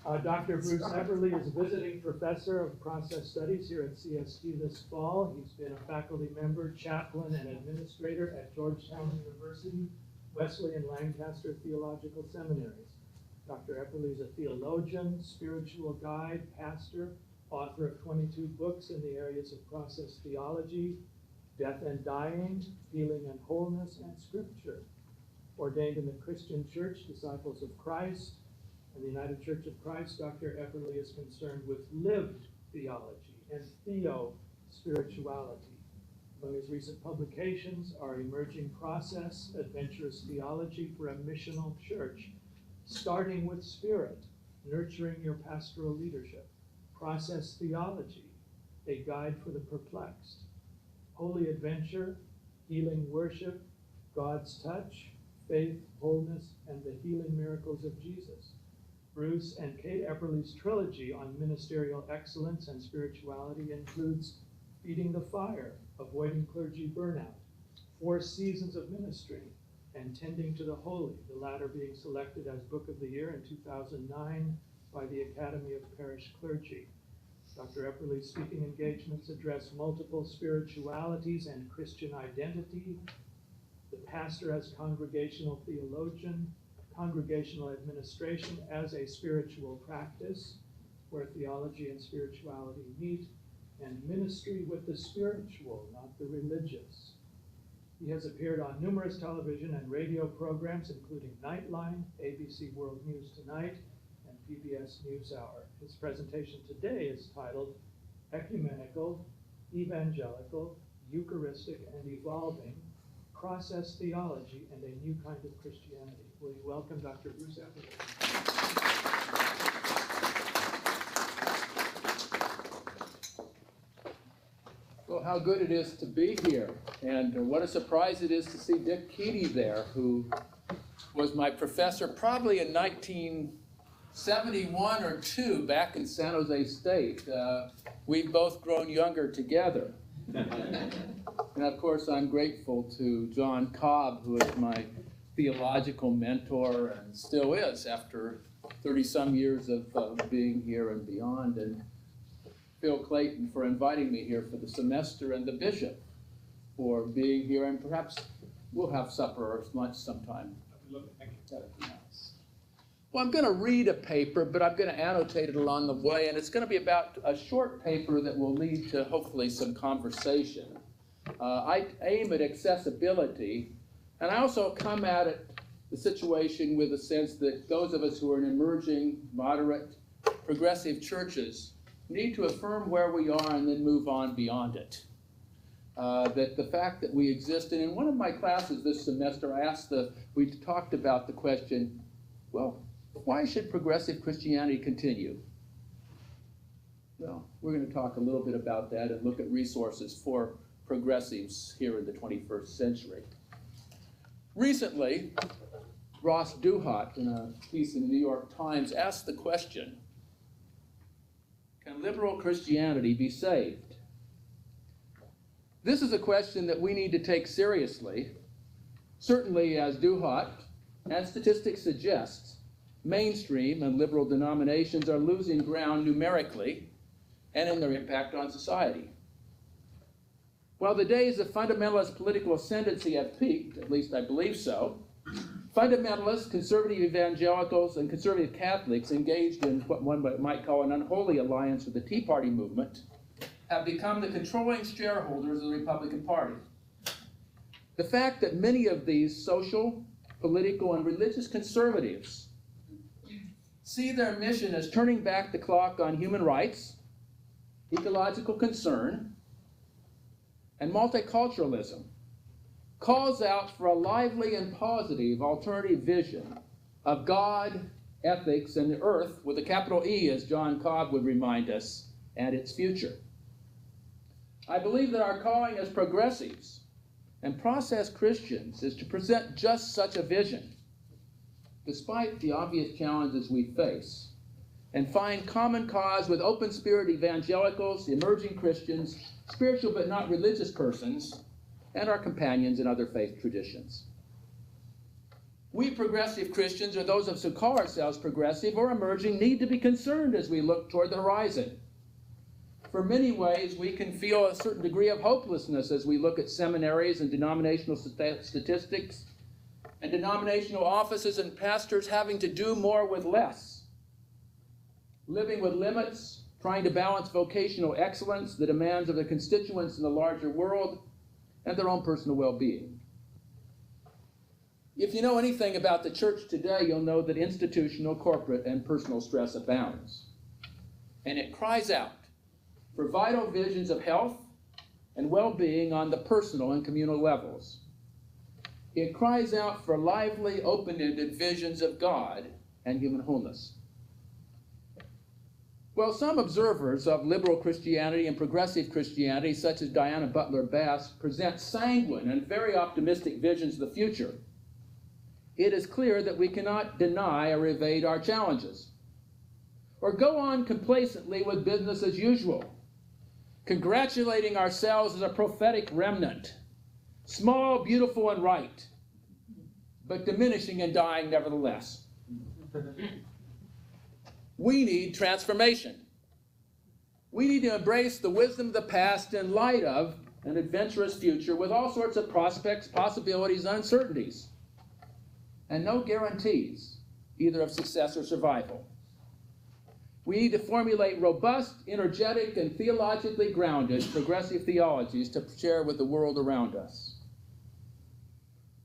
Dr. Bruce Epperly is a visiting professor of process studies here at CST this fall. He's been a faculty member, chaplain, and administrator at Georgetown University, Wesley and Lancaster Theological Seminaries. Dr. Epperly is a theologian, spiritual guide, pastor, author of 22 books in the areas of process theology, death and dying, healing and wholeness, and scripture. Ordained in the Christian Church, Disciples of Christ, and the United Church of Christ, Dr. Epperly is concerned with lived theology and theo-spirituality. Among his recent publications are Emerging Process, Adventurous Theology for a Missional Church, Starting with Spirit, Nurturing Your Pastoral Leadership, Process Theology, A Guide for the Perplexed, Holy Adventure, Healing Worship, God's Touch, Faith, Wholeness, and the Healing Miracles of Jesus. Bruce and Kate Epperly's trilogy on ministerial excellence and spirituality includes Feeding the Fire, Avoiding Clergy Burnout, 4 Seasons of Ministry, and Tending to the Holy, the latter being selected as Book of the Year in 2009 by the Academy of Parish Clergy. Dr. Epperly's speaking engagements address multiple spiritualities and Christian identity, the pastor as congregational theologian, congregational administration as a spiritual practice, where theology and spirituality meet, and ministry with the spiritual, not the religious. He has appeared on numerous television and radio programs, including Nightline, ABC World News Tonight, and PBS NewsHour. His presentation today is titled Ecumenical, Evangelical, Eucharistic, and Evolving, Process Theology and a New Kind of Christianity. Will you welcome Dr. Bruce Epperly? Well, how good it is to be here. And what a surprise it is to see Dick Keaty there, who was my professor probably in 1971 or 2 back in San Jose State. We've both grown younger together. And of course, I'm grateful to John Cobb, who is my theological mentor and still is after 30-some years of being here and beyond, and Phil Clayton for inviting me here for the semester, and the bishop for being here, and perhaps we'll have supper or lunch sometime. That'd be nice. Well, I'm going to read a paper, but I'm going to annotate it along the way, and it's going to be about a short paper that will lead to hopefully some conversation. I aim at accessibility, and I also come at it, the situation with a sense that those of us who are in emerging, moderate, progressive churches need to affirm where we are and then move on beyond it. That the fact that we exist, and in one of my classes this semester, we talked about the question, well, why should progressive Christianity continue? Well, we're going to talk a little bit about that and look at resources for progressives here in the 21st century. Recently, Ross Duhat, in a piece in the New York Times, asked the question, can liberal Christianity be saved? This is a question that we need to take seriously. Certainly, as Duhat and statistics suggest, mainstream and liberal denominations are losing ground numerically and in their impact on society. While the days of fundamentalist political ascendancy have peaked, at least I believe so, fundamentalists, conservative evangelicals, and conservative Catholics engaged in what one might call an unholy alliance with the Tea Party movement have become the controlling shareholders of the Republican Party. The fact that many of these social, political, and religious conservatives see their mission as turning back the clock on human rights, ecological concern, and multiculturalism calls out for a lively and positive alternative vision of God, ethics, and the earth, with a capital E, as John Cobb would remind us, and its future. I believe that our calling as progressives and process Christians is to present just such a vision, despite the obvious challenges we face, and find common cause with open-spirit evangelicals, emerging Christians, spiritual but not religious persons, and our companions in other faith traditions. We progressive Christians, or those of us who call ourselves progressive or emerging, need to be concerned as we look toward the horizon. For many ways, we can feel a certain degree of hopelessness as we look at seminaries and denominational statistics and denominational offices and pastors having to do more with less, living with limits, trying to balance vocational excellence, the demands of the constituents in the larger world, and their own personal well-being. If you know anything about the church today, you'll know that institutional, corporate, and personal stress abounds. And it cries out for vital visions of health and well-being on the personal and communal levels. It cries out for lively, open-ended visions of God and human wholeness. Well, some observers of liberal Christianity and progressive Christianity, such as Diana Butler Bass, present sanguine and very optimistic visions of the future. It is clear that we cannot deny or evade our challenges, or go on complacently with business as usual, congratulating ourselves as a prophetic remnant, small, beautiful, and right, but diminishing and dying nevertheless. We need transformation. We need to embrace the wisdom of the past in light of an adventurous future with all sorts of prospects, possibilities, and uncertainties, and no guarantees either of success or survival. We need to formulate robust, energetic, and theologically grounded progressive theologies to share with the world around us.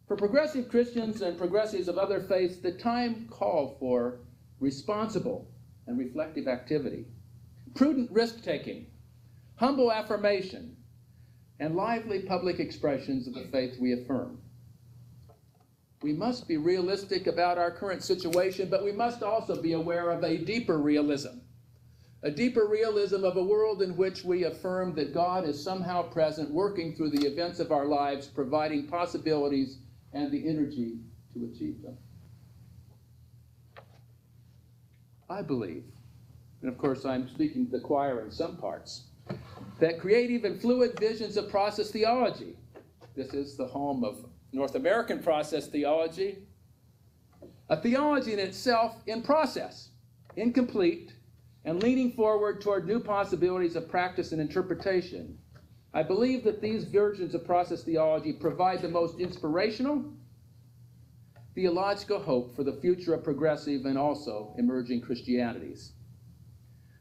For progressive Christians and progressives of other faiths, the time called for responsible and reflective activity, prudent risk-taking, humble affirmation, and lively public expressions of the faith we affirm. We must be realistic about our current situation, but we must also be aware of a deeper realism of a world in which we affirm that God is somehow present, working through the events of our lives, providing possibilities and the energy to achieve them. I believe, and of course I'm speaking to the choir in some parts, that creative and fluid visions of process theology, this is the home of North American process theology, a theology in itself in process, incomplete, and leaning forward toward new possibilities of practice and interpretation. I believe that these versions of process theology provide the most inspirational theological hope for the future of progressive and also emerging Christianities.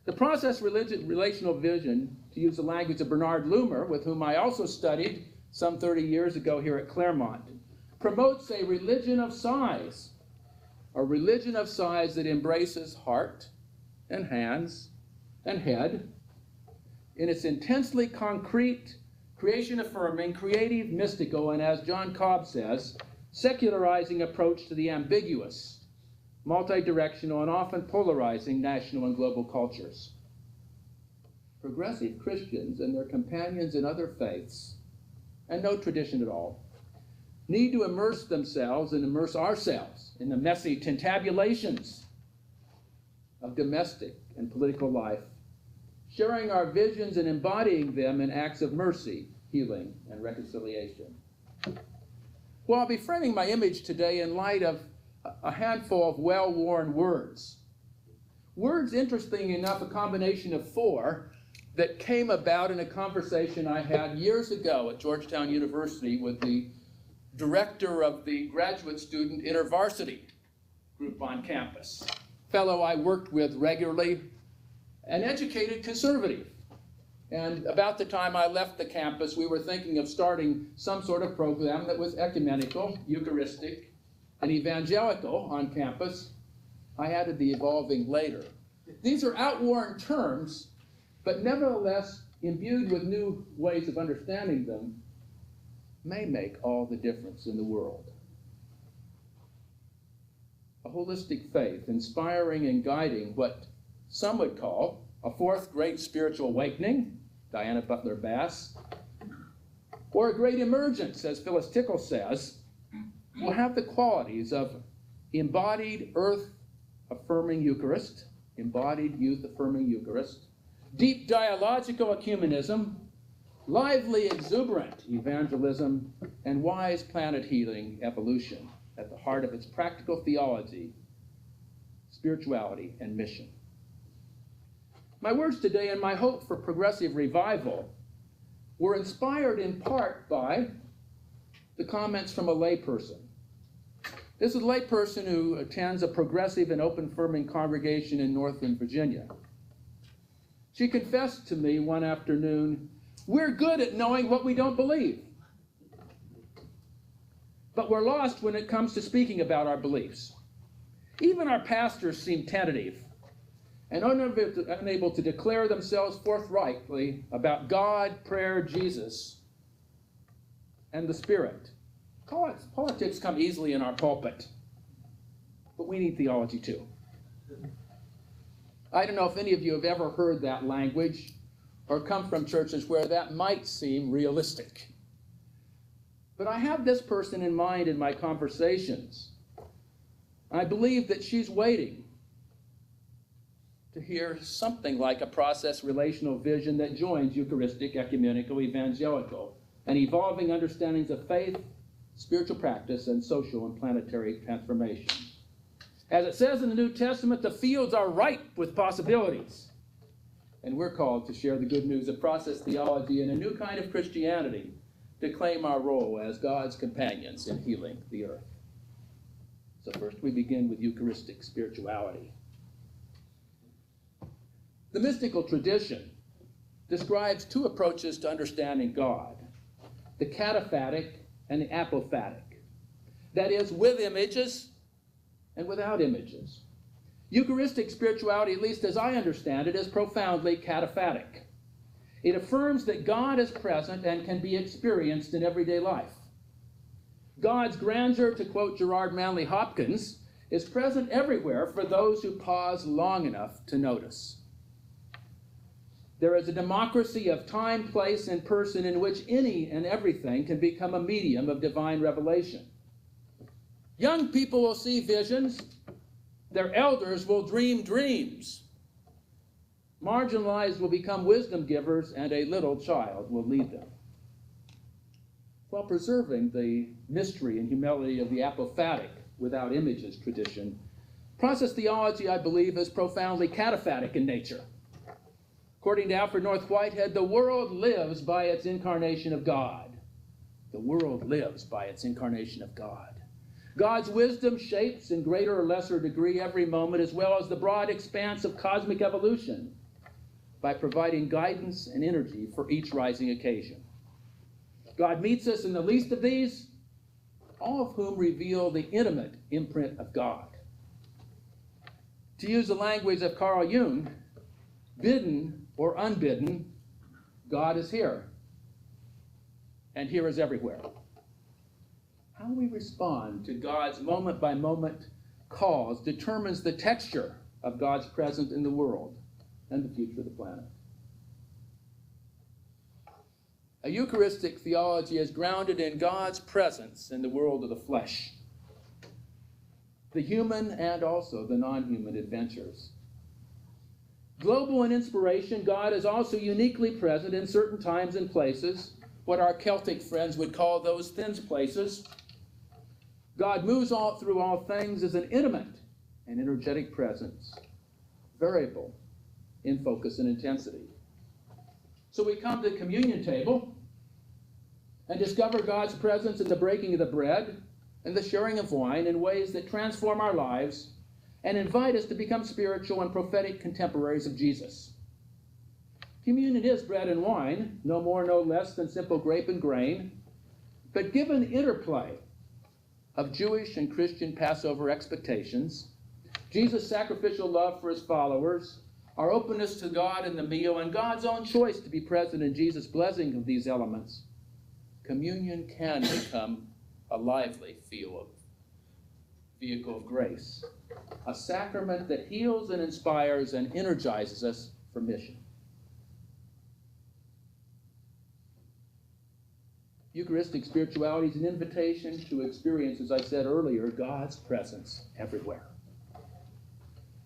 The process relational vision, to use the language of Bernard Loomer, with whom I also studied some 30 years ago here at Claremont, promotes a religion of size, that embraces heart and hands and head in its intensely concrete, creation-affirming, creative, mystical, and as John Cobb says, secularizing approach to the ambiguous, multi-directional, and often polarizing national and global cultures. Progressive Christians and their companions in other faiths, and no tradition at all, need to immerse themselves and immerse ourselves in the messy tintabulations of domestic and political life, sharing our visions and embodying them in acts of mercy, healing, and reconciliation. Well, I'll be framing my image today in light of a handful of well-worn words. Words, interesting enough, a combination of 4 that came about in a conversation I had years ago at Georgetown University with the director of the graduate student intervarsity group on campus, fellow I worked with regularly, an educated conservative. And about the time I left the campus, we were thinking of starting some sort of program that was ecumenical, Eucharistic, and evangelical on campus. I added the evolving later. These are outworn terms, but nevertheless, imbued with new ways of understanding them, may make all the difference in the world. A holistic faith, inspiring and guiding what some would call a 4th great spiritual awakening, Diana Butler Bass, or a great emergence, as Phyllis Tickle says, will have the qualities of embodied earth-affirming Eucharist, embodied youth-affirming Eucharist, deep dialogical ecumenism, lively exuberant evangelism, and wise planet-healing evolution. at the heart of its practical theology, spirituality, and mission. My words today and my hope for progressive revival were inspired in part by the comments from a layperson. This is a layperson who attends a progressive and open-firming congregation in Northern Virginia. She confessed to me one afternoon, "We're good at knowing what we don't believe, but we're lost when it comes to speaking about our beliefs. Even our pastors seem tentative and unable to declare themselves forthrightly about God, prayer, Jesus, and the Spirit. Politics come easily in our pulpit, but we need theology too." I don't know if any of you have ever heard that language or come from churches where that might seem realistic. But I have this person in mind in my conversations. I believe that she's waiting to hear something like a process relational vision that joins Eucharistic, Ecumenical, Evangelical, and evolving understandings of faith, spiritual practice, and social and planetary transformation. As it says in the New Testament, the fields are ripe with possibilities. And we're called to share the good news of process theology and a new kind of Christianity, to claim our role as God's companions in healing the earth. So first we begin with Eucharistic spirituality. The mystical tradition describes two approaches to understanding God: the cataphatic and the apophatic. That is, with images and without images. Eucharistic spirituality, at least as I understand it, is profoundly cataphatic. It affirms that God is present and can be experienced in everyday life. God's grandeur, to quote Gerard Manley Hopkins, is present everywhere for those who pause long enough to notice. There is a democracy of time, place, and person in which any and everything can become a medium of divine revelation. Young people will see visions. Their elders will dream dreams. Marginalized will become wisdom givers, and a little child will lead them. While preserving the mystery and humility of the apophatic, without images tradition, process theology, I believe, is profoundly cataphatic in nature. According to Alfred North Whitehead, the world lives by its incarnation of God. The world lives by its incarnation of God. God's wisdom shapes in greater or lesser degree every moment, as well as the broad expanse of cosmic evolution, by providing guidance and energy for each rising occasion. God meets us in the least of these, all of whom reveal the intimate imprint of God. To use the language of Carl Jung, bidden or unbidden, God is here, and here is everywhere. How we respond to God's moment-by-moment calls determines the texture of God's presence in the world and the future of the planet. A Eucharistic theology is grounded in God's presence in the world of the flesh, the human and also the non-human adventures. Global in inspiration, God is also uniquely present in certain times and places, what our Celtic friends would call those thin places. God moves through all things as an intimate and energetic presence, variable in focus and intensity. So we come to the communion table and discover God's presence in the breaking of the bread and the sharing of wine in ways that transform our lives and invite us to become spiritual and prophetic contemporaries of Jesus. Communion is bread and wine, no more, no less than simple grape and grain, but given the interplay of Jewish and Christian Passover expectations, Jesus' sacrificial love for his followers, our openness to God in the meal, and God's own choice to be present in Jesus' blessing of these elements, communion can become a lively vehicle of grace, a sacrament that heals and inspires and energizes us for mission. Eucharistic spirituality is an invitation to experience, as I said earlier, God's presence everywhere.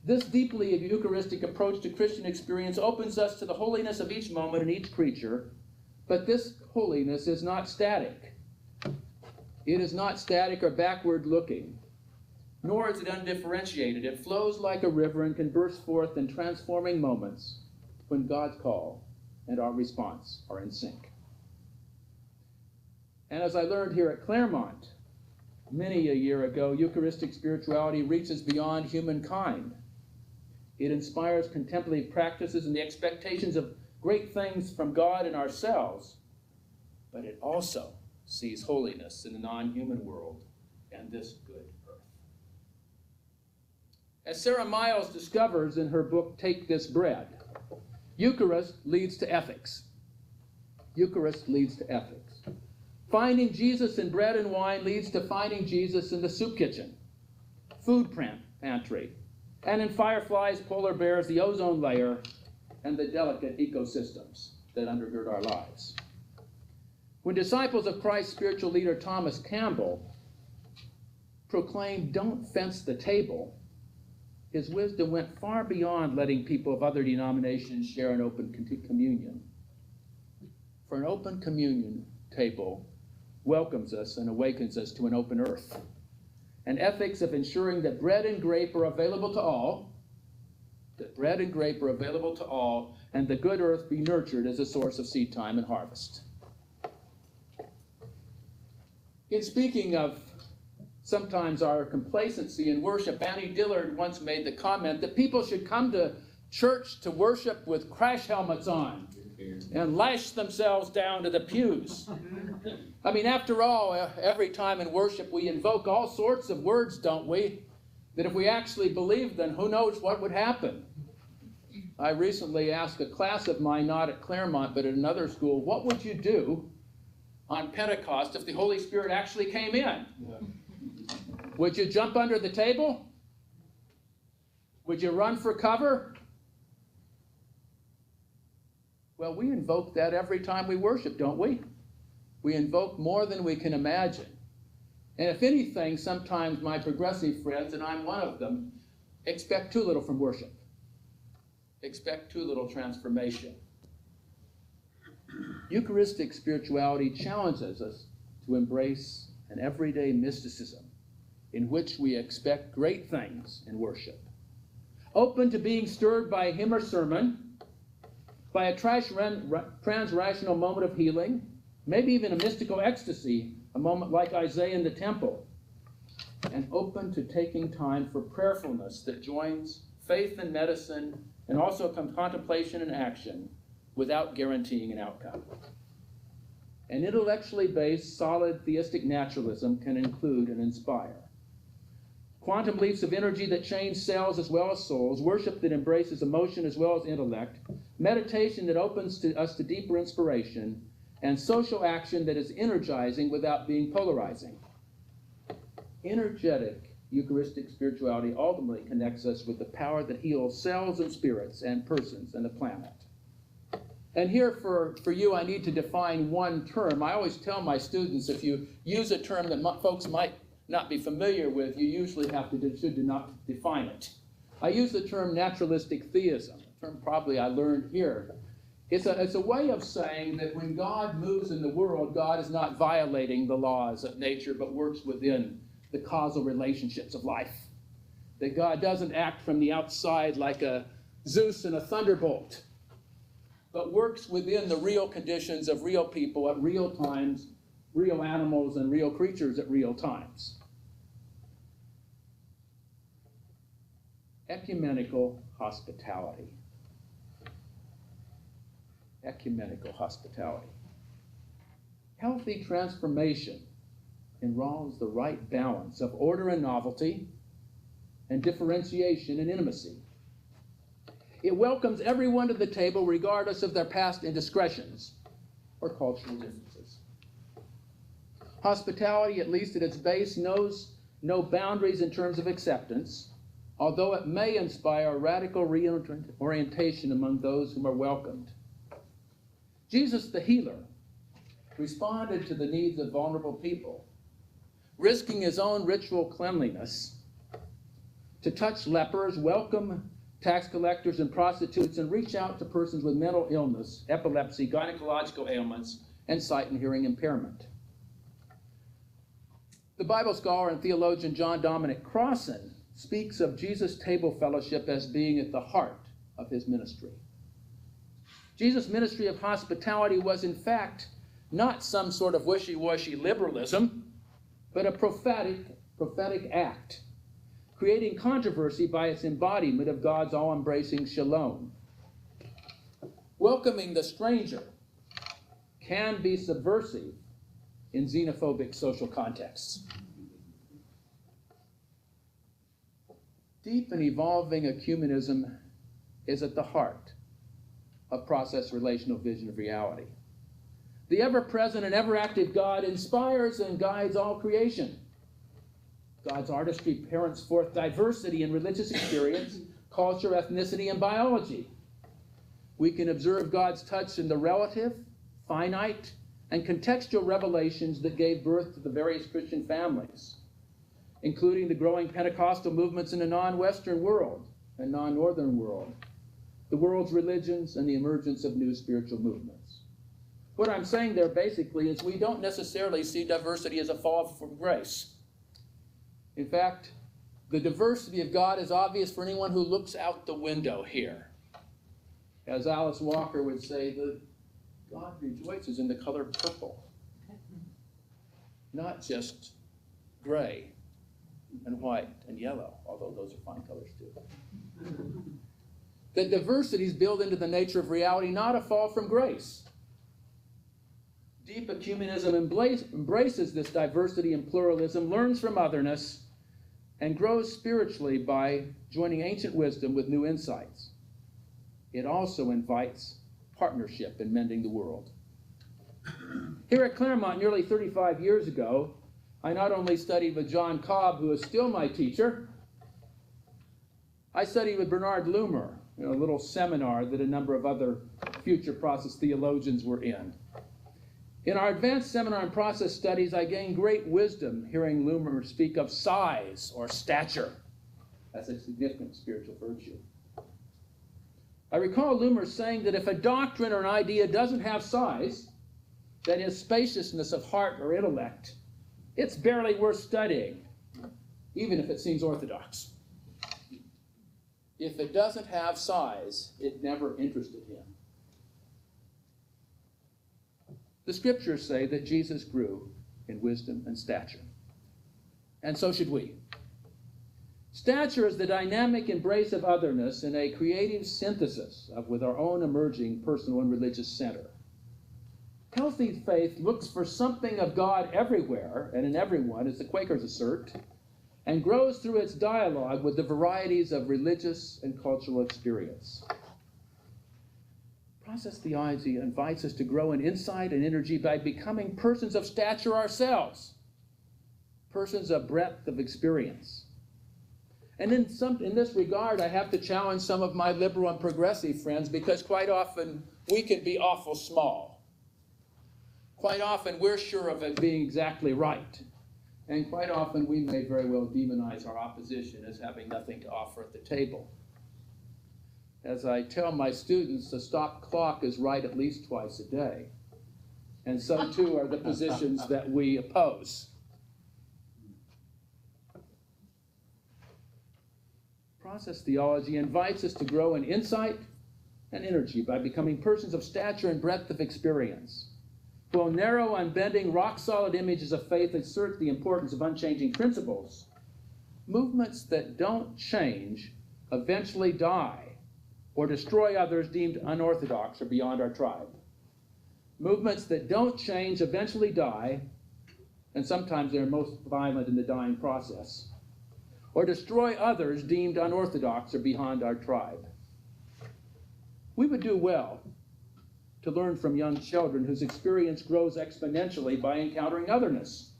This deeply Eucharistic approach to Christian experience opens us to the holiness of each moment and each creature, but this holiness is not static. It is not static or backward looking, nor is it undifferentiated. It flows like a river and can burst forth in transforming moments when God's call and our response are in sync. And as I learned here at Claremont many a year ago, Eucharistic spirituality reaches beyond humankind. It inspires contemplative practices and the expectations of great things from God and ourselves, but it also sees holiness in the non-human world and this good earth. As Sarah Miles discovers in her book, Take This Bread, Eucharist leads to ethics. Eucharist leads to ethics. Finding Jesus in bread and wine leads to finding Jesus in the soup kitchen, food pantry, and in fireflies, polar bears, the ozone layer, and the delicate ecosystems that undergird our lives. When disciples of Christ's spiritual leader Thomas Campbell proclaimed, "Don't fence the table," his wisdom went far beyond letting people of other denominations share an open communion. For an open communion table welcomes us and awakens us to an open earth. An ethics of ensuring that bread and grape are available to all, and the good earth be nurtured as a source of seed time and harvest. In speaking of sometimes our complacency in worship, Annie Dillard once made the comment that people should come to church to worship with crash helmets on and lash themselves down to the pews. I mean, after all, every time in worship we invoke all sorts of words, don't we? That if we actually believed them, who knows what would happen? I recently asked a class of mine, not at Claremont, but at another school, what would you do on Pentecost if the Holy Spirit actually came in? Would you jump under the table? Would you run for cover? Well, we invoke that every time we worship, don't we? We invoke more than we can imagine. And if anything, sometimes my progressive friends, and I'm one of them, expect too little from worship. Expect too little transformation. Eucharistic spirituality challenges us to embrace an everyday mysticism in which we expect great things in worship. Open to being stirred by a hymn or sermon, by a trans-rational moment of healing, maybe even a mystical ecstasy, a moment like Isaiah in the temple, and open to taking time for prayerfulness that joins faith and medicine and also contemplation and action without guaranteeing an outcome. An intellectually based, solid theistic naturalism can include and inspire quantum leaps of energy that change cells as well as souls, worship that embraces emotion as well as intellect, meditation that opens us to deeper inspiration, and social action that is energizing without being polarizing. Energetic Eucharistic spirituality ultimately connects us with the power that heals cells and spirits and persons and the planet. And here for you, I need to define one term. I always tell my students, if you use a term that folks might not be familiar with, you usually should not define it. I use the term naturalistic theism, a term probably I learned here. It's a way of saying that when God moves in the world, God is not violating the laws of nature, but works within the causal relationships of life. That God doesn't act from the outside like a Zeus and a thunderbolt, but works within the real conditions of real people at real times, real animals and real creatures at real times. Ecumenical hospitality. Ecumenical hospitality. Healthy transformation involves the right balance of order and novelty and differentiation and intimacy. It welcomes everyone to the table regardless of their past indiscretions or cultural differences. Hospitality, at least at its base, knows no boundaries in terms of acceptance, although it may inspire radical reorientation among those whom are welcomed. Jesus the healer responded to the needs of vulnerable people, risking his own ritual cleanliness to touch lepers, welcome tax collectors and prostitutes, and reach out to persons with mental illness, epilepsy, gynecological ailments, and sight and hearing impairment. The Bible scholar and theologian John Dominic Crossan speaks of Jesus' table fellowship as being at the heart of his ministry. Jesus' ministry of hospitality was, in fact, not some sort of wishy-washy liberalism, but a prophetic act, creating controversy by its embodiment of God's all-embracing shalom. Welcoming the stranger can be subversive in xenophobic social contexts. Deep and evolving ecumenism is at the heart of process relational vision of reality. The ever-present and ever-active God inspires and guides all creation. God's artistry parents forth diversity in religious experience, culture, ethnicity, and biology. We can observe God's touch in the relative, finite, and contextual revelations that gave birth to the various Christian families, including the growing Pentecostal movements in the non-Western world and non-Northern world, the world's religions, and the emergence of new spiritual movements. What I'm saying there basically is we don't necessarily see diversity as a fall from grace. In fact, the diversity of God is obvious for anyone who looks out the window here. As Alice Walker would say, God rejoices in the color purple, not just gray and white and yellow, although those are fine colors too. That diversity is built into the nature of reality, not a fall from grace. Deep ecumenism embraces this diversity and pluralism, learns from otherness, and grows spiritually by joining ancient wisdom with new insights. It also invites partnership in mending the world. Here at Claremont, nearly 35 years ago, I not only studied with John Cobb, who is still my teacher, I studied with Bernard Loomer in a little seminar that a number of other future process theologians were in. In our advanced seminar in process studies, I gained great wisdom hearing Loomer speak of size or stature as a significant spiritual virtue. I recall Loomer saying that if a doctrine or an idea doesn't have size, that is, spaciousness of heart or intellect, it's barely worth studying, even if it seems orthodox. If it doesn't have size, it never interested him. The scriptures say that Jesus grew in wisdom and stature, and so should we. Stature is the dynamic embrace of otherness in a creative synthesis with our own emerging personal and religious center. Healthy faith looks for something of God everywhere and in everyone, as the Quakers assert, and grows through its dialogue with the varieties of religious and cultural experience. Process theology invites us to grow in insight and energy by becoming persons of stature ourselves, persons of breadth of experience. And in this regard, I have to challenge some of my liberal and progressive friends, because quite often we can be awful small. Quite often we're sure of it being exactly right. And quite often we may very well demonize our opposition as having nothing to offer at the table. As I tell my students, the stop clock is right at least twice a day. And so too are the positions that we oppose. Process theology invites us to grow in insight and energy by becoming persons of stature and breadth of experience. While narrow, unbending, rock-solid images of faith assert the importance of unchanging principles, movements that don't change eventually die or destroy others deemed unorthodox or beyond our tribe. Movements that don't change eventually die, and sometimes they're most violent in the dying process, or destroy others deemed unorthodox or beyond our tribe. We would do well to learn from young children whose experience grows exponentially by encountering otherness.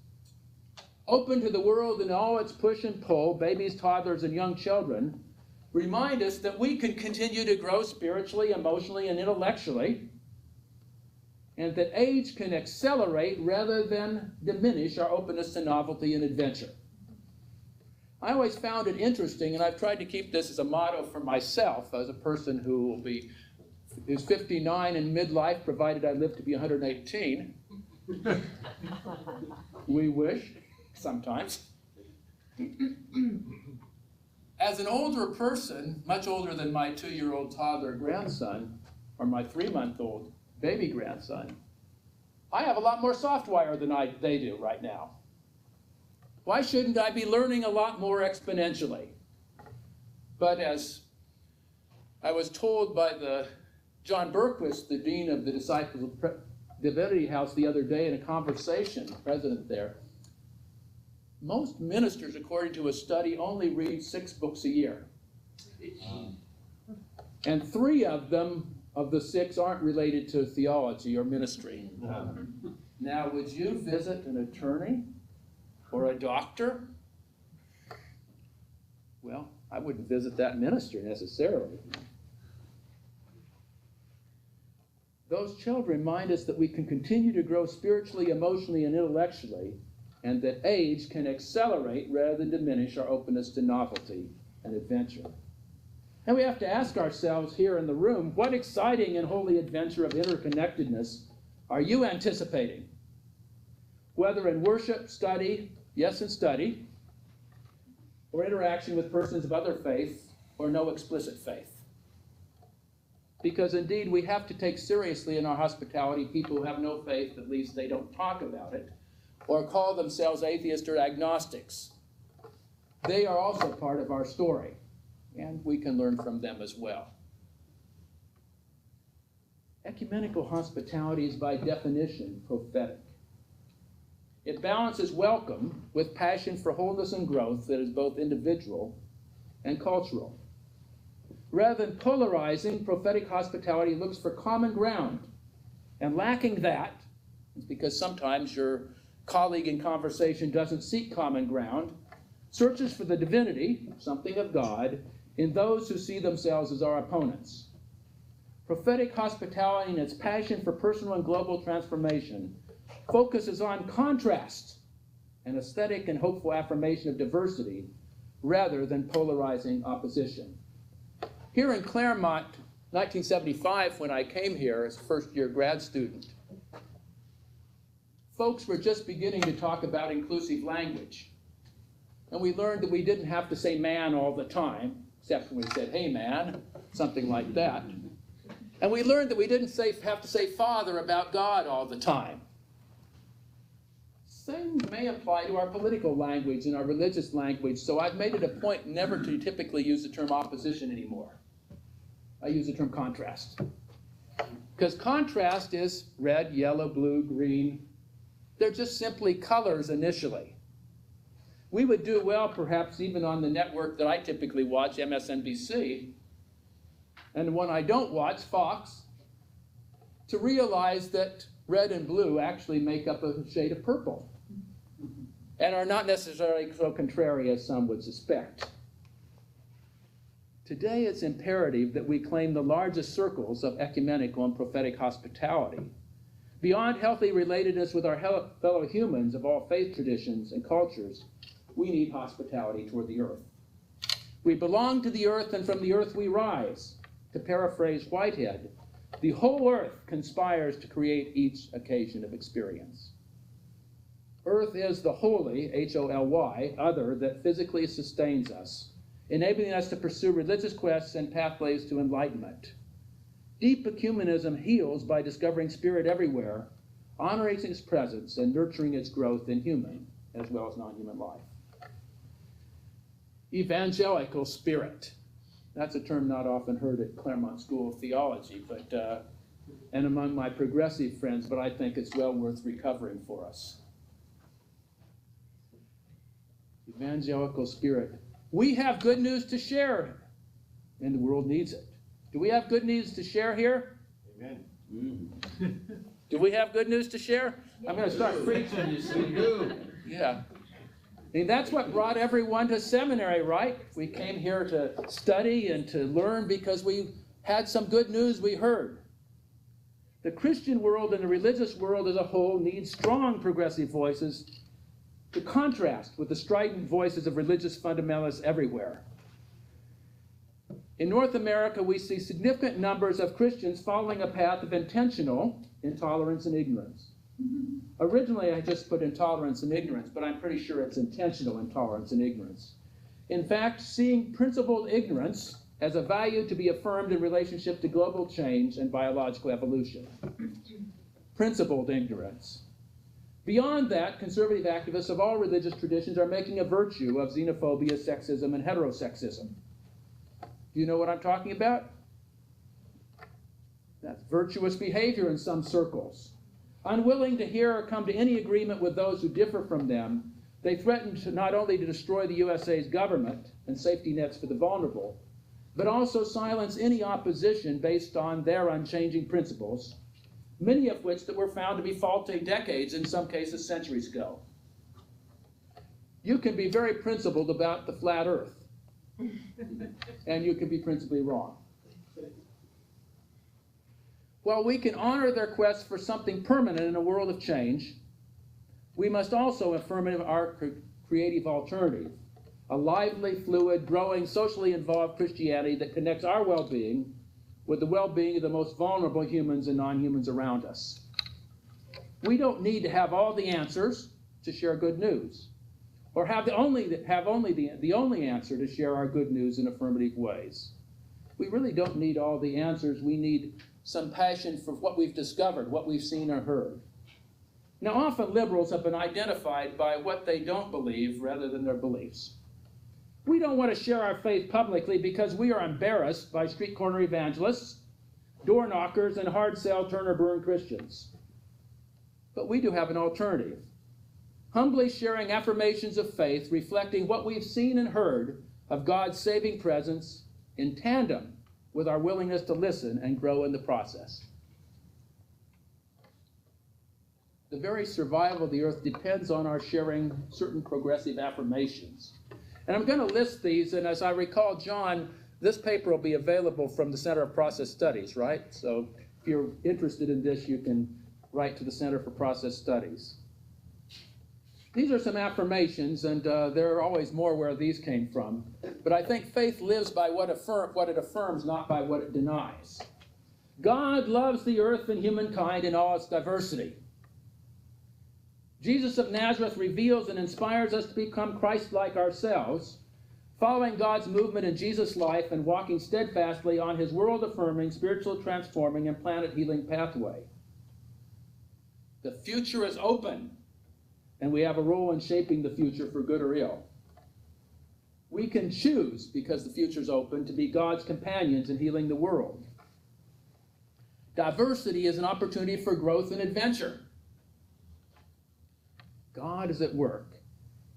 Open to the world in all its push and pull, babies, toddlers, and young children remind us that we can continue to grow spiritually, emotionally, and intellectually, and that age can accelerate rather than diminish our openness to novelty and adventure. I always found it interesting, and I've tried to keep this as a motto for myself as a person who is 59 in midlife, provided I live to be 118. We wish. sometimes. As an older person, much older than my 2-year-old toddler grandson, or my 3-month-old baby grandson, I have a lot more softwire than they do right now. Why shouldn't I be learning a lot more exponentially? But as I was told by John Berquist, the dean of the Disciples of Divinity House, the other day in a conversation, president there, most ministers, according to a study, only read 6 books a year. And 3 of them, of the 6, aren't related to theology or ministry. Now, would you visit an attorney or a doctor? Well, I wouldn't visit that minister necessarily. Those children remind us that we can continue to grow spiritually, emotionally, and intellectually, and that age can accelerate rather than diminish our openness to novelty and adventure. And we have to ask ourselves here in the room, what exciting and holy adventure of interconnectedness are you anticipating? Whether in worship, study, yes, and study, or interaction with persons of other faith, or no explicit faith. Because indeed, we have to take seriously in our hospitality people who have no faith, at least they don't talk about it, or call themselves atheists or agnostics. They are also part of our story, and we can learn from them as well. Ecumenical hospitality is by definition prophetic. It balances welcome with passion for wholeness and growth that is both individual and cultural. Rather than polarizing, prophetic hospitality looks for common ground. And lacking that, it's because sometimes your colleague in conversation doesn't seek common ground, searches for the divinity, something of God, in those who see themselves as our opponents. Prophetic hospitality and its passion for personal and global transformation focuses on contrast, an aesthetic and hopeful affirmation of diversity, rather than polarizing opposition. Here in Claremont, 1975, when I came here as a first-year grad student, folks were just beginning to talk about inclusive language. And we learned that we didn't have to say man all the time, except when we said, hey man, something like that. And we learned that we didn't have to say father about God all the time. Same may apply to our political language and our religious language, so I've made it a point never to typically use the term opposition anymore. I use the term contrast. Because contrast is red, yellow, blue, green. They're just simply colors initially. We would do well, perhaps, even on the network that I typically watch, MSNBC, and the one I don't watch, Fox, to realize that red and blue actually make up a shade of purple and are not necessarily so contrary as some would suspect. Today, it's imperative that we claim the largest circles of ecumenical and prophetic hospitality. Beyond healthy relatedness with our fellow humans of all faith traditions and cultures, we need hospitality toward the earth. We belong to the earth, and from the earth we rise. To paraphrase Whitehead, the whole earth conspires to create each occasion of experience. Earth is the holy, H-O-L-Y, other that physically sustains us, enabling us to pursue religious quests and pathways to enlightenment. Deep ecumenism heals by discovering spirit everywhere, honoring its presence, and nurturing its growth in human as well as non-human life. Evangelical spirit. That's a term not often heard at Claremont School of Theology, and among my progressive friends, but I think it's well worth recovering for us. Evangelical spirit. We have good news to share, and the world needs it. Do we have good news to share here? Amen. Do we have good news to share? I'm going to start preaching, you see. Yeah. I mean, that's what brought everyone to seminary, right? We came here to study and to learn because we had some good news we heard. The Christian world and the religious world as a whole need strong progressive voices to contrast with the strident voices of religious fundamentalists everywhere. In North America, we see significant numbers of Christians following a path of intentional intolerance and ignorance. Originally, I just put intolerance and ignorance, but I'm pretty sure it's intentional intolerance and ignorance. In fact, seeing principled ignorance as a value to be affirmed in relationship to global change and biological evolution. Principled ignorance. Beyond that, conservative activists of all religious traditions are making a virtue of xenophobia, sexism, and heterosexism. Do you know what I'm talking about? That's virtuous behavior in some circles. Unwilling to hear or come to any agreement with those who differ from them, they threaten to not only to destroy the USA's government and safety nets for the vulnerable, but also silence any opposition based on their unchanging principles, many of which that were found to be faulty decades, in some cases centuries ago. You can be very principled about the flat earth, and you can be principally wrong. While we can honor their quest for something permanent in a world of change, we must also affirm our creative alternative, a lively, fluid, growing, socially involved Christianity that connects our well-being with the well-being of the most vulnerable humans and non-humans around us. We don't need to have all the answers to share good news, or have the only answer to share our good news in affirmative ways. We really don't need all the answers. We need some passion for what we've discovered, what we've seen or heard. Now, often liberals have been identified by what they don't believe rather than their beliefs. We don't want to share our faith publicly because we are embarrassed by street corner evangelists, door knockers, and hard sell turn or burn Christians. But we do have an alternative. Humbly sharing affirmations of faith reflecting what we've seen and heard of God's saving presence in tandem with our willingness to listen and grow in the process. The very survival of the earth depends on our sharing certain progressive affirmations. And I'm going to list these, and as I recall, John, this paper will be available from the Center of Process Studies, right? So if you're interested in this, you can write to the Center for Process Studies. These are some affirmations, and there are always more where these came from. But I think faith lives by what it affirms, not by what it denies. God loves the earth and humankind in all its diversity. Jesus of Nazareth reveals and inspires us to become Christ-like ourselves, following God's movement in Jesus' life and walking steadfastly on his world-affirming, spiritual transforming, and planet-healing pathway. The future is open, and we have a role in shaping the future for good or ill. We can choose, because the future is open, to be God's companions in healing the world. Diversity is an opportunity for growth and adventure. God is at work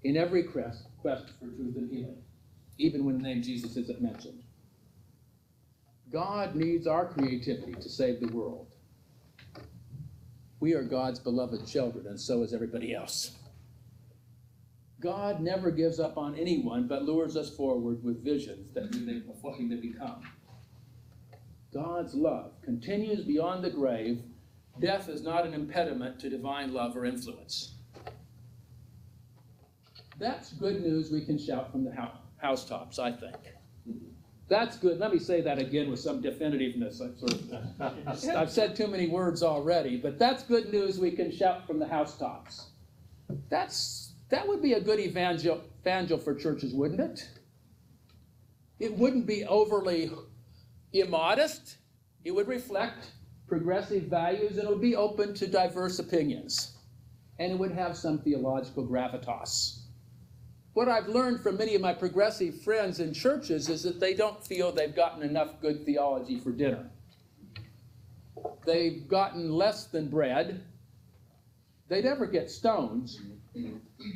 in every quest for truth and healing, even when the name Jesus isn't mentioned. God needs our creativity to save the world. We are God's beloved children, and so is everybody else. God never gives up on anyone, but lures us forward with visions of what he may become. God's love continues beyond the grave. Death is not an impediment to divine love or influence. That's good news we can shout from the housetops, I think. That's good. Let me say that again with some definitiveness. I've said too many words already, but that's good news we can shout from the housetops. That would be a good evangel for churches, wouldn't it? It wouldn't be overly immodest. It would reflect progressive values, and it would be open to diverse opinions. And it would have some theological gravitas. What I've learned from many of my progressive friends in churches is that they don't feel they've gotten enough good theology for dinner. They've gotten less than bread. They never get stones,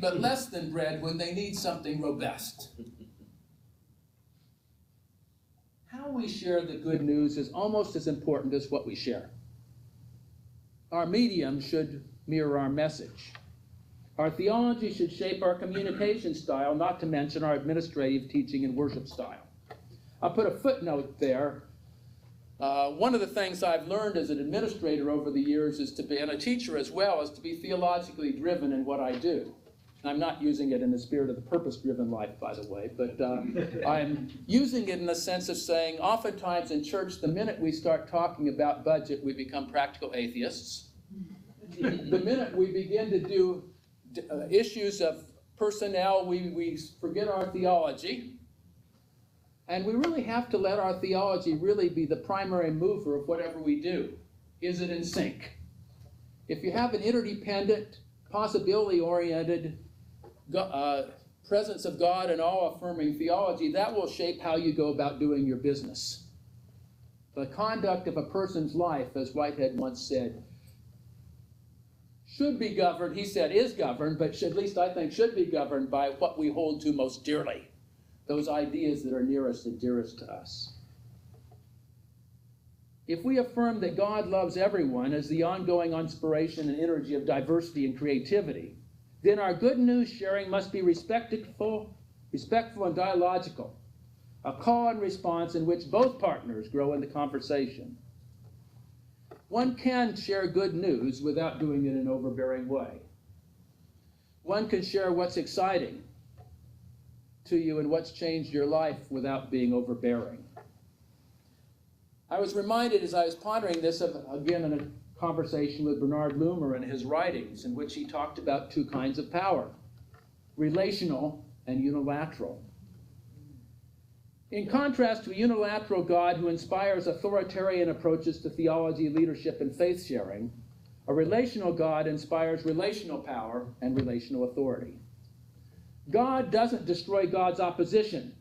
but less than bread when they need something robust. How we share the good news is almost as important as what we share. Our medium should mirror our message. Our theology should shape our communication style, not to mention our administrative teaching and worship style. I'll put a footnote there. One of the things I've learned as an administrator over the years is to be, and a teacher as well, is to be theologically driven in what I do. I'm not using it in the spirit of the purpose-driven life, by the way, but I'm using it in the sense of saying, oftentimes in church, the minute we start talking about budget, we become practical atheists. The minute we begin to do issues of personnel, we forget our theology. And we really have to let our theology really be the primary mover of whatever we do. Is it in sync? If you have an interdependent, possibility-oriented presence of God and all-affirming theology, that will shape how you go about doing your business. The conduct of a person's life, as Whitehead once said, should be governed, he said is governed, but at least I think should be governed by what we hold to most dearly, those ideas that are nearest and dearest to us. If we affirm that God loves everyone as the ongoing inspiration and energy of diversity and creativity, then our good news sharing must be respectful and dialogical, a call and response in which both partners grow in the conversation. One can share good news without doing it in an overbearing way. One can share what's exciting to you and what's changed your life without being overbearing. I was reminded as I was pondering this of, again, in a conversation with Bernard Loomer in his writings, in which he talked about two kinds of power, relational and unilateral. In contrast to a unilateral God who inspires authoritarian approaches to theology, leadership, and faith sharing, a relational God inspires relational power and relational authority. God doesn't destroy God's opposition,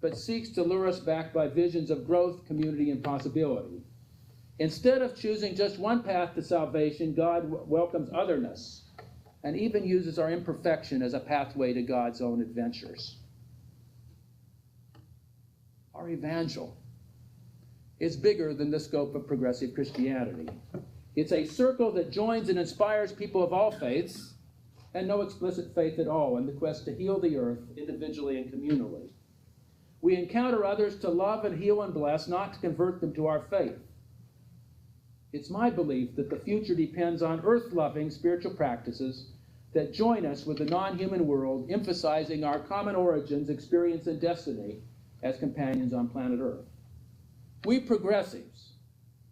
but seeks to lure us back by visions of growth, community, and possibility. Instead of choosing just one path to salvation, God welcomes otherness and even uses our imperfection as a pathway to God's own adventures. Our evangel is bigger than the scope of progressive Christianity. It's a circle that joins and inspires people of all faiths and no explicit faith at all in the quest to heal the earth individually and communally. We encounter others to love and heal and bless, not to convert them to our faith. It's my belief that the future depends on earth-loving spiritual practices that join us with the non-human world, emphasizing our common origins, experience, and destiny as companions on planet Earth. We progressives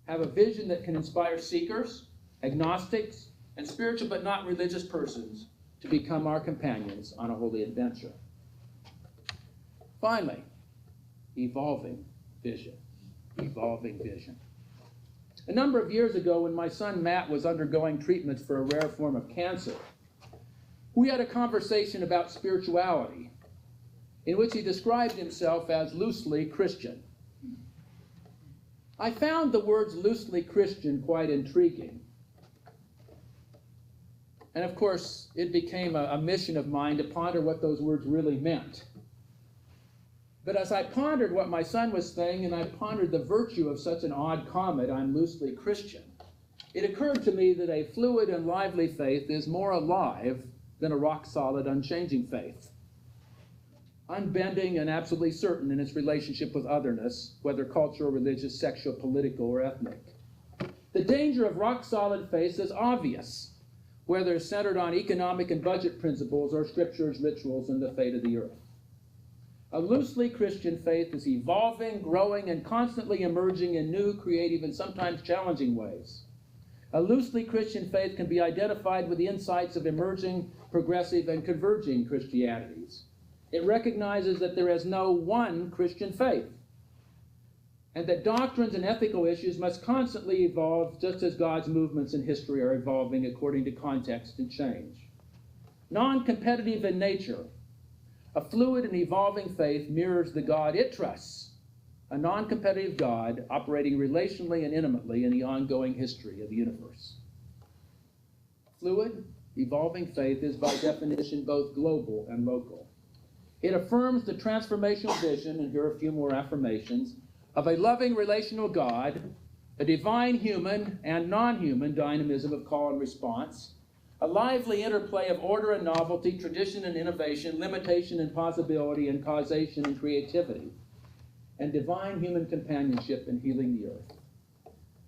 have a vision that can inspire seekers, agnostics, and spiritual but not religious persons to become our companions on a holy adventure. Finally, evolving vision. Evolving vision. A number of years ago, when my son Matt was undergoing treatments for a rare form of cancer, we had a conversation about spirituality, in which he described himself as loosely Christian. I found the words loosely Christian quite intriguing. And of course, it became a mission of mine to ponder what those words really meant. But as I pondered what my son was saying, and I pondered the virtue of such an odd comment, I'm loosely Christian, it occurred to me that a fluid and lively faith is more alive than a rock-solid, unchanging faith. Unbending and absolutely certain in its relationship with otherness, whether cultural, religious, sexual, political, or ethnic. The danger of rock-solid faith is obvious, whether centered on economic and budget principles or scriptures, rituals, and the fate of the earth. A loosely Christian faith is evolving, growing, and constantly emerging in new, creative, and sometimes challenging ways. A loosely Christian faith can be identified with the insights of emerging, progressive, and converging Christianities. It recognizes that there is no one Christian faith, and that doctrines and ethical issues must constantly evolve just as God's movements in history are evolving according to context and change. Non-competitive in nature, a fluid and evolving faith mirrors the God it trusts, a non-competitive God operating relationally and intimately in the ongoing history of the universe. Fluid, evolving faith is by definition both global and local. It affirms the transformational vision, and here are a few more affirmations, of a loving relational God, a divine human and non-human dynamism of call and response, a lively interplay of order and novelty, tradition and innovation, limitation and possibility, and causation and creativity, and divine human companionship in healing the earth.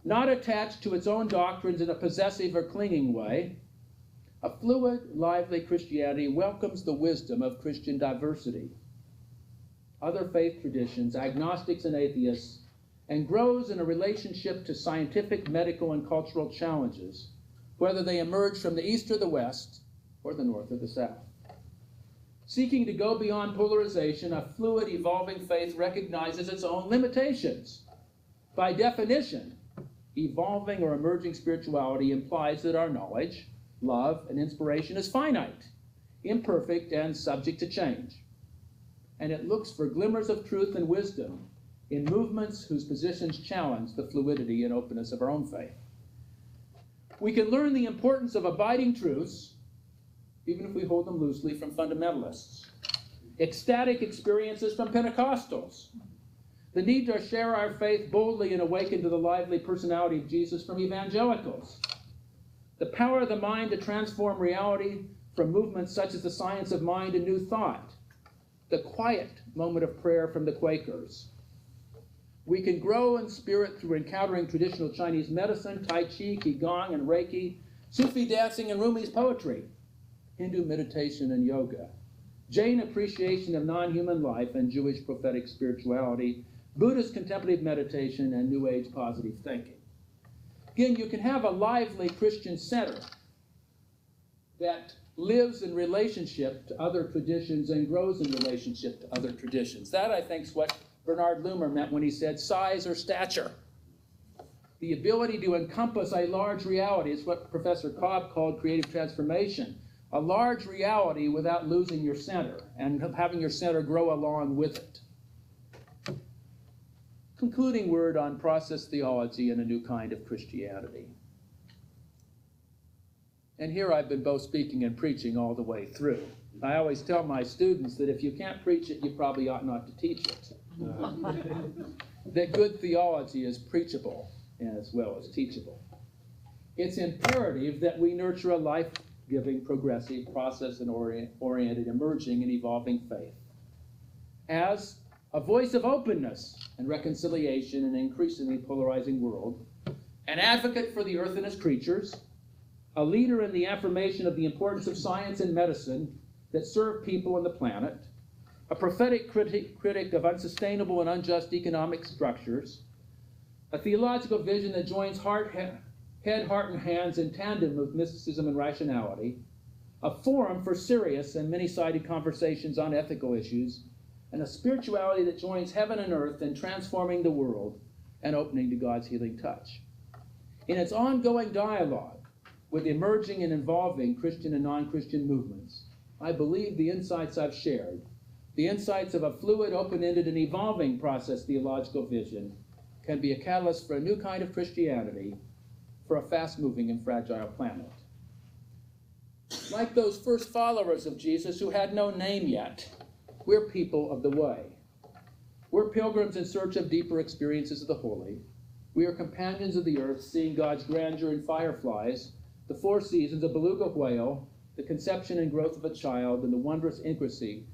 Not attached to its own doctrines in a possessive or clinging way, a fluid, lively Christianity welcomes the wisdom of Christian diversity, other faith traditions, agnostics and atheists, and grows in a relationship to scientific, medical, and cultural challenges whether they emerge from the east or the west, or the north or the south. Seeking to go beyond polarization, a fluid, evolving faith recognizes its own limitations. By definition, evolving or emerging spirituality implies that our knowledge, love, and inspiration is finite, imperfect, and subject to change. And it looks for glimmers of truth and wisdom in movements whose positions challenge the fluidity and openness of our own faith. We can learn the importance of abiding truths, even if we hold them loosely, from fundamentalists. Ecstatic experiences from Pentecostals. The need to share our faith boldly and awaken to the lively personality of Jesus from evangelicals. The power of the mind to transform reality from movements such as the science of mind and new thought. The quiet moment of prayer from the Quakers. We can grow in spirit through encountering traditional Chinese medicine, Tai Chi, Qigong, and Reiki, Sufi dancing and Rumi's poetry, Hindu meditation and yoga, Jain appreciation of non-human life and Jewish prophetic spirituality, Buddhist contemplative meditation, and New Age positive thinking. Again, you can have a lively Christian center that lives in relationship to other traditions and grows in relationship to other traditions. That, I think, is what Bernard Loomer meant when he said size or stature. The ability to encompass a large reality is what Professor Cobb called creative transformation. A large reality without losing your center and having your center grow along with it. Concluding word on process theology and a new kind of Christianity. And here I've been both speaking and preaching all the way through. I always tell my students that if you can't preach it, you probably ought not to teach it. That good theology is preachable as well as teachable. It's imperative that we nurture a life-giving, progressive, process and oriented, emerging and evolving faith as a voice of openness and reconciliation in an increasingly polarizing world, an advocate for the earth and its creatures, a leader in the affirmation of the importance of science and medicine that serve people and the planet, a prophetic critic of unsustainable and unjust economic structures, a theological vision that joins head, heart, and hands in tandem with mysticism and rationality, a forum for serious and many-sided conversations on ethical issues, and a spirituality that joins heaven and earth in transforming the world and opening to God's healing touch. In its ongoing dialogue with emerging and evolving Christian and non-Christian movements, I believe the insights I've shared, the insights of a fluid, open-ended, and evolving process theological vision, can be a catalyst for a new kind of Christianity for a fast-moving and fragile planet. Like those first followers of Jesus who had no name yet, we're people of the way. We're pilgrims in search of deeper experiences of the holy. We are companions of the earth, seeing God's grandeur in fireflies, the four seasons, a beluga whale, the conception and growth of a child, and the wondrous intricacy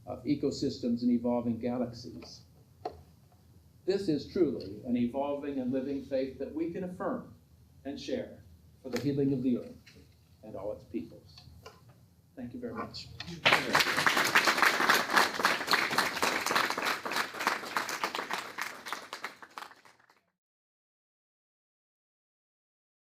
of ecosystems and evolving galaxies. This is truly an evolving and living faith that we can affirm and share for the healing of the earth and all its peoples. Thank you very much.